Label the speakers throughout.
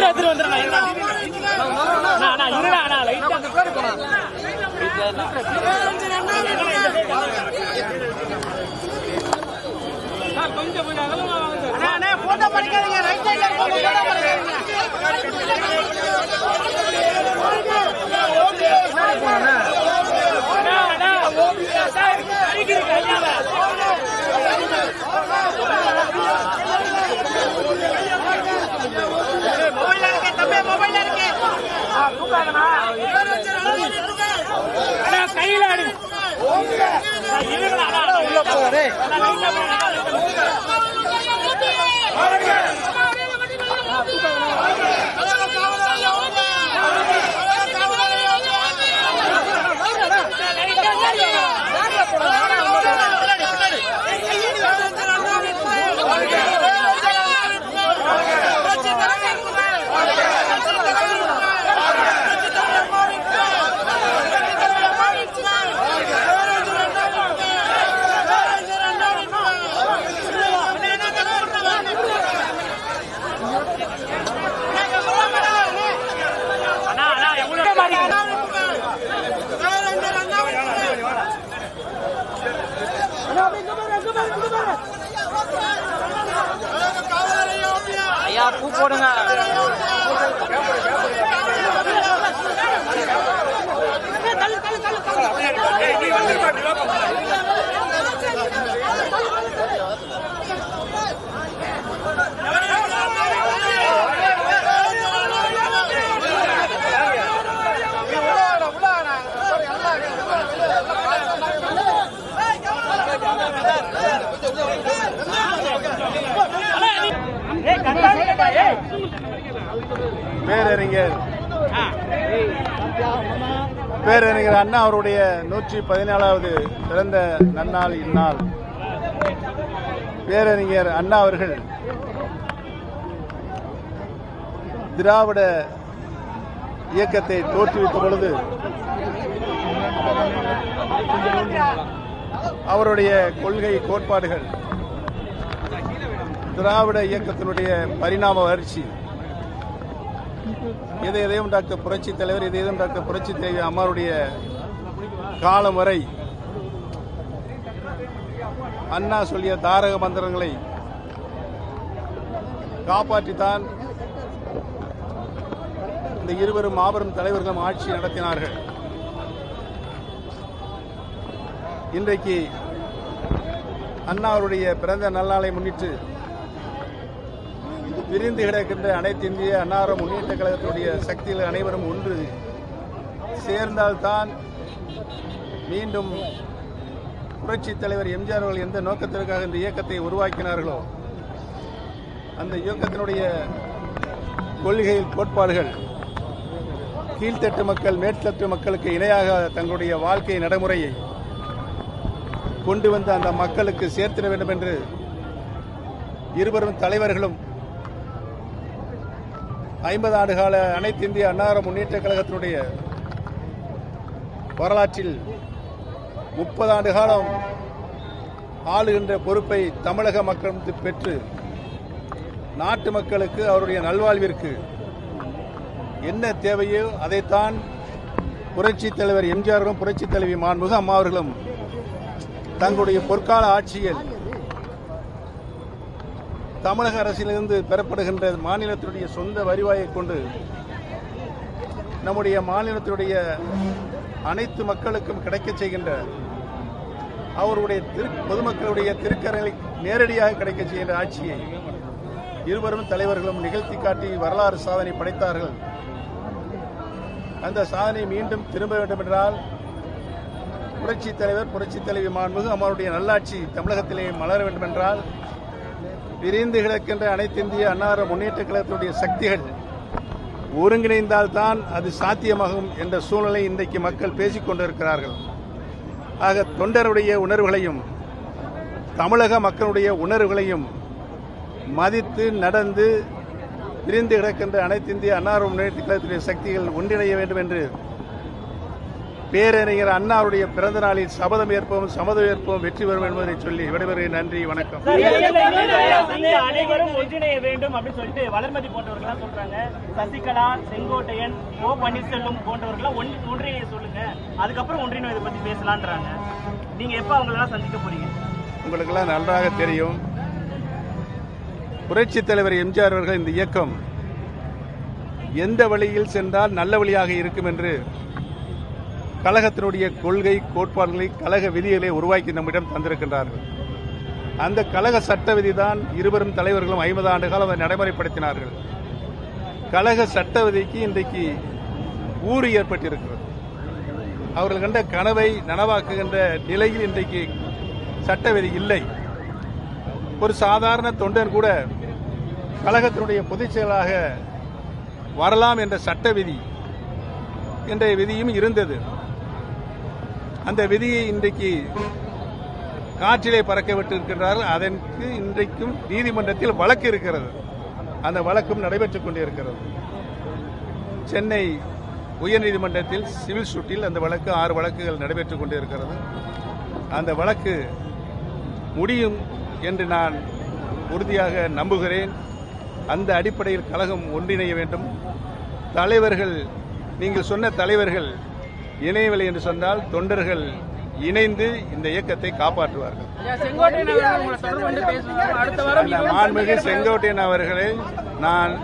Speaker 1: லைட்டா எடுத்து வந்துடுறேன். கொஞ்சம் போட்டோ படிக்காதீங்க. ரைட் சைடுல கையில உள்ள போறே. ஐயா பூ போடுங்க.
Speaker 2: பேரறிஞர் அண்ணா அவருடைய 114வது பிறந்த நன்னாள் இந்நாள். பேரறிஞர் அண்ணா அவர்கள் திராவிட இயக்கத்தை தோற்றுவித்த பொழுது அவருடைய கொள்கை கோட்பாடுகள் திராவிட இயக்கத்தினுடைய பரிணாம வளர்ச்சி எதையும் டாக்டர் புரட்சி தலைவர் எதையும் டாக்டர் புரட்சி தலைவி அம்மாவுடைய காலம் வரை அண்ணா சொல்லிய தாரக மந்திரங்களை காப்பாற்றித்தான் இந்த இருவரும் மாபெரும் தலைவர்களும் ஆட்சி நடத்தினார்கள். இன்றைக்கு அண்ணா அவருடைய பிறந்த நல்நாளை முன்னிட்டு விரிந்து கிடக்கின்ற அனைத்து இந்திய அன்னார முன்னேற்ற கழகத்தினுடைய சக்திகள் அனைவரும் ஒன்று சேர்ந்தால்தான் மீண்டும் புரட்சித் தலைவர் எம்ஜிஆர் அவர்கள் எந்த நோக்கத்திற்காக இந்த இயக்கத்தை உருவாக்கினார்களோ அந்த இயக்கத்தினுடைய கொள்கை கோட்பாடுகள் கீழ்த்தட்டு மக்கள் மேற்தட்டு மக்களுக்கு இணையாக தங்களுடைய வாழ்க்கை நடைமுறையை கொண்டு வந்து அந்த மக்களுக்கு சேர்த்திட வேண்டும் என்று இருவரும் தலைவர்களும் 50 ஆண்டு கால அனைத்து இந்திய அன்னார முன்னேற்ற கழகத்தினுடைய வரலாற்றில் 30 ஆண்டு காலம் ஆளுகின்ற பொறுப்பை தமிழக மக்களுக்கு பெற்று நாட்டு மக்களுக்கு அவருடைய நல்வாழ்விற்கு என்ன தேவையோ அதைத்தான் புரட்சித் தலைவர் எம்ஜிஆரும் புரட்சித் தலைவி மாண்புமிகு அம்மா அவர்களும் தங்களுடைய பொற்கால ஆட்சியில் தமிழக அரசிலிருந்து பெறப்படுகின்ற மாநிலத்தினுடைய சொந்த வருவாயை கொண்டு நம்முடைய மாநிலத்தினுடைய அனைத்து மக்களுக்கும் கிடைக்கச் செய்கின்ற அவருடைய பொதுமக்களுடைய திருக்கரங்களை நேரடியாக கிடைக்கச் செய்கின்ற ஆட்சியை இருவரும் தலைவர்களும் நிகழ்த்தி காட்டி வரலாறு சாதனை படைத்தார்கள். அந்த சாதனை மீண்டும் திரும்ப வேண்டும் என்றால் புரட்சித் தலைவர் புரட்சித் தலைவி மாண்புமிகு அம்மாவுடைய நல்லாட்சி தமிழகத்திலே மலர வேண்டும் என்றால் விரிந்து கிடக்கின்ற அனைத்து இந்திய அன்னார முன்னேற்ற கழகத்தினுடைய சக்திகள் ஒருங்கிணைந்தால்தான் அது சாத்தியமாகும் என்ற சூழ்நிலை இன்றைக்கு மக்கள் பேசிக் கொண்டிருக்கிறார்கள். ஆக தொண்டருடைய உணர்வுகளையும் தமிழக மக்களுடைய உணர்வுகளையும் மதித்து நடந்து விரிந்து கிடக்கின்ற அனைத்து இந்திய அன்னார முன்னேற்ற கழகத்தினுடைய சக்திகள் ஒன்றிணைய வேண்டும் என்று பேரறிஞர் அண்ணாவுடைய பிறந்த நாளில் சபதம் ஏற்போம் சம்மதம் ஏற்போம் வெற்றி பெறும் என்பதை சொல்லி விடைபெறுகிறேன். நன்றி, வணக்கம்.
Speaker 3: அனைவரும் ஒன்றிணைய வேண்டும் அப்படின்னு சொல்லிட்டு வளர்மதி போன்றவர்கள் சொல்றாங்க. சசிகலா, செங்கோட்டையன், ஓ பன்னீர்செல்வம் போன்றவர்கள் ஒன்றிணைய சொல்லுங்க, அதுக்கப்புறம் ஒன்றிணைவதை பத்தி பேசலான்றாங்க. நீங்க எப்ப அவங்களெல்லாம் சந்திக்க போறீங்க?
Speaker 2: உங்களுக்கெல்லாம் நன்றாக தெரியும், புரட்சித் தலைவர் எம்ஜிஆர் அவர்கள் இந்த இயக்கம் எந்த வழியில் சென்றால் நல்ல வழியாக இருக்கும் என்று கழகத்தினுடைய கொள்கை கோட்பாடுகளை கழக விதிகளை உருவாக்கி நம்மிடம் தந்திருக்கின்றார்கள். அந்த கழக சட்ட விதிதான் இருவரும் தலைவர்களும் 50 ஆண்டு காலம் அதை நடைமுறைப்படுத்தினார்கள். கழக சட்ட விதிக்கு இன்றைக்கு ஊறு ஏற்பட்டிருக்கிறது. அவர்கள் கண்ட கனவை நனவாக்குகின்ற நிலையில் இன்றைக்கு சட்ட விதி இல்லை. ஒரு சாதாரண தொண்டன் கூட கழகத்தினுடைய பொதுச் செயலாக வரலாம் என்ற சட்ட விதி என்ற விதியும் இருந்தது. அந்த விதியை இன்றைக்கு காற்றிலே பறக்க விட்டிருக்கிறார்கள். அதற்கு இன்றைக்கும் நீதிமன்றத்தில் வழக்கு இருக்கிறது. அந்த வழக்கும் நடைபெற்றுக் கொண்டிருக்கிறது. சென்னை உயர்நீதிமன்றத்தில் சிவில் சூட்டில் அந்த வழக்கு 6 வழக்குகள் நடைபெற்றுக் கொண்டிருக்கிறது. அந்த வழக்கு முடியும் என்று நான் உறுதியாக நம்புகிறேன். அந்த அடிப்படையில் கழகம் ஒன்றிணைய வேண்டும். தலைவர்கள், நீங்கள் சொன்ன தலைவர்கள் இணையவில்லை என்று சொன்னால் தொண்டர்கள் இணைந்து இந்த இயக்கத்தை காப்பாற்றுவார்கள். மாண்புமிகு செங்கோட்டையன் அவர்களை நான்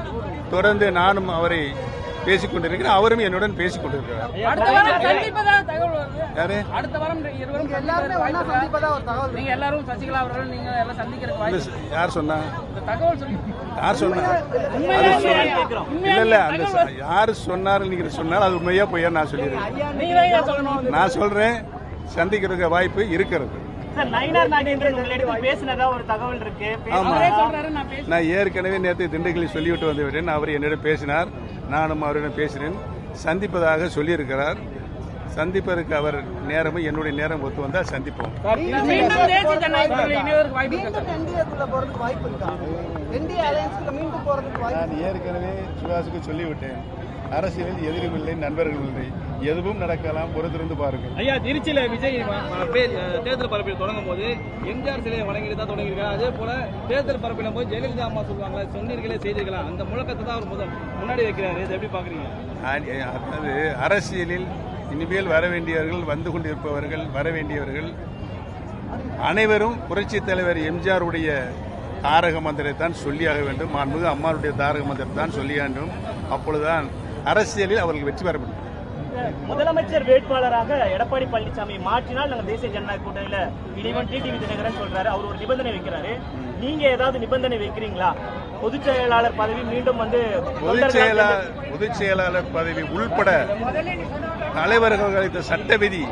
Speaker 2: தொடர்ந்து நானும் அவரை பேசிக் கொண்டிருக்கிறேன். அவரும் என்னுடன் பேசிக் கொண்டிருக்கிறார். யார் சொன்னா? யார் சொன்னா? இல்ல இல்ல, அந்த யாரு சொன்னார் நீங்க சொன்னால் அது உண்மையா பொய்யா நான் சொல்லிடுறேன். நான் சொல்றேன், சந்திக்கிறதுக்கு வாய்ப்பு இருக்கிறது. நான் ஏற்கனவே நேற்று திண்டுக்கல்லில் சொல்லிவிட்டு வந்து விட்டேன். அவர் என்னிடம் பேசினார், நானும் அவரிடம் பேசினேன். சந்திப்பதாக சொல்லியிருக்கிறார். சந்திப்பதற்கு அவர் நேரமும் என்னுடைய நேரம் ஒத்து வந்தால் சந்திப்போம். நான் ஏற்கனவே சுபாஷுக்கு சொல்லிவிட்டேன், அரசியலில் எதிரும் இல்லை, நண்பர்கள் இல்லை, எதுவும் நடக்கலாம், பொறுத்திருந்து பாருங்கள்.
Speaker 4: ஐயா, திருச்சியில விஜய் தேர்தல் பரப்பில் தொடங்கும் போது எம்ஜிஆர் சிலையை வழங்கிட்டு தான் தொடங்கியிருக்காங்க. அதே போல தேர்தல் பரப்பிலும் போது ஜெயலலிதா அம்மா சொல்லுவாங்க, சொன்னீர்களே செய்திருக்கலாம், அந்த முழக்கத்தை தான் அவர் முன்னாடி வைக்கிறாரு. இதை எப்படி பாக்குறீங்க?
Speaker 2: அதாவது அரசியலில் இனிமேல் வர வேண்டியவர்கள், வந்து கொண்டிருப்பவர்கள், வர வேண்டியவர்கள் அனைவரும் புரட்சித் தலைவர் எம்ஜிஆருடைய தாரக மந்திரத்தான் சொல்லியாக வேண்டும். மாண்புமிகு அம்மாவுடைய தாரக மந்திரத்தான் சொல்லிய வேண்டும். அப்பொழுதுதான் அரசியலில் அவர்கள் வெற்றி பெற முடியும்.
Speaker 3: முதலமைச்சர் வேட்பாளராக எடப்பாடி பழனிசாமி மாற்றினால் நாங்கள் தேசிய ஜனநாயக கூட்டணியில இடைவன் டிடிவி தினகரன் சொல்றாரு. அவர் ஒரு நிபந்தனை வைக்கிறாரு. நீங்க ஏதாவது நிபந்தனை வைக்கிறீங்களா? பொதுச் செயலாளர் பதவி மீண்டும் வந்து
Speaker 2: பொதுச் செயலாளர் பதவி உள்பட தலைவர்கள் அளித்த சட்ட விதி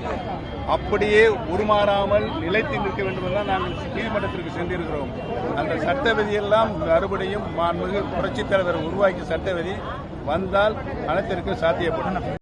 Speaker 2: அப்படியே உருமாறாமல் நிலைத்து நிற்க வேண்டும் என்றால் நாங்கள் நீதிமன்றத்திற்கு சென்றிருக்கிறோம். அந்த சட்ட விதியெல்லாம் மறுபடியும் மாண்புமிகு புரட்சித் தலைவர் உருவாக்கிய சட்ட விதி வந்தால் அனைத்திற்கும் சாத்தியப்படும்.